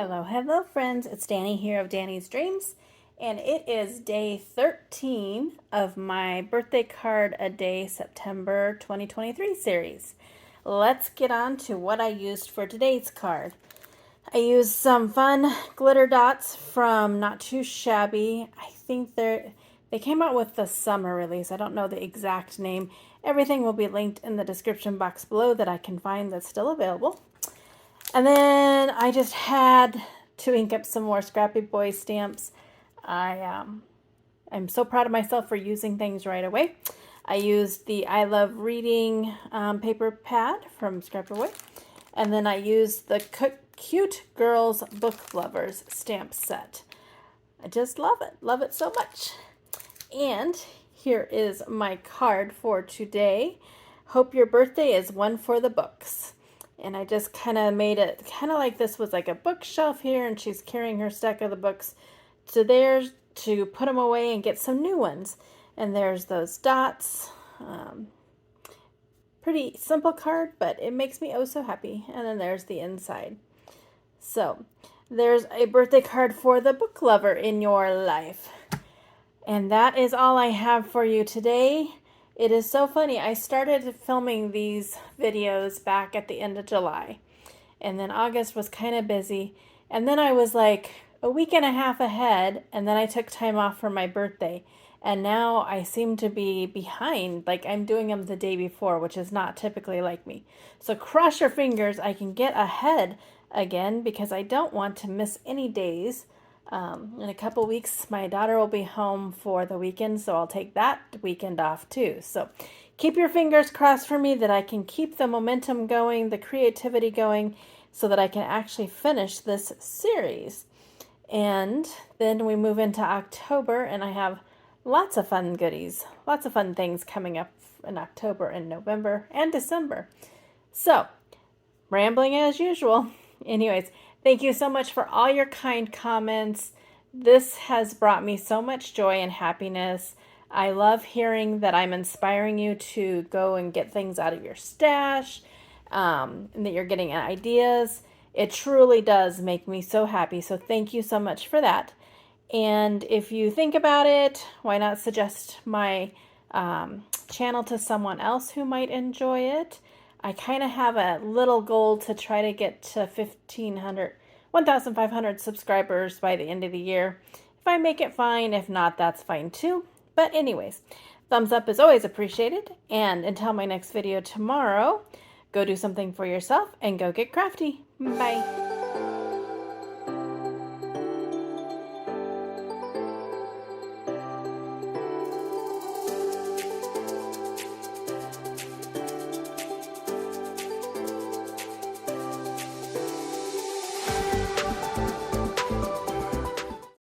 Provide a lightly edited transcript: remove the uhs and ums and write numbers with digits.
Hello, hello friends, it's Danny here of Danny's Dreams, and it is day 13 of my birthday card a day September 2023 series. Let's get on to what I used for today's card. I used some fun glitter dots from Not Too Shabby. I think they came out with the summer release. I don't know the exact name. Everything will be linked in the description box below that I can find that's still available. And then I just had to ink up some more Scrappy Boy stamps. I'm so proud of myself for using things right away. I used the I Love Reading paper pad from Scrappy Boy. And then I used the Cute Girls Book Lovers stamp set. I just love it so much. And here is my card for today. Hope your birthday is one for the books. And I just kind of made it kind of like this was like a bookshelf here, and she's carrying her stack of the books to there to put them away and get some new ones. And there's those dots. Pretty simple card, but it makes me oh so happy. And then there's the inside. So there's a birthday card for the book lover in your life. And that is all I have for you today. It is so funny. I started filming these videos back at the end of July. And then August was kind of busy. And then I was like a week and a half ahead. And then I took time off for my birthday. And now I seem to be behind. Like I'm doing them the day before, which is not typically like me. So cross your fingers I can get ahead again, because I don't want to miss any days. In a couple weeks, my daughter will be home for the weekend, so I'll take that weekend off too. So keep your fingers crossed for me that I can keep the momentum going, the creativity going, so that I can actually finish this series. And then we move into October, and I have lots of fun goodies, lots of fun things coming up in October and November and December. So, rambling as usual. Anyways, thank you so much for all your kind comments. This has brought me so much joy and happiness. I love hearing that I'm inspiring you to go and get things out of your stash, and that you're getting ideas. It truly does make me so happy. So thank you so much for that. And if you think about it, why not suggest my channel to someone else who might enjoy it? I kind of have a little goal to try to get to 1,500 subscribers by the end of the year. If I make it, fine. If not, that's fine too. But anyways, thumbs up is always appreciated. And until my next video tomorrow, go do something for yourself and go get crafty. Bye.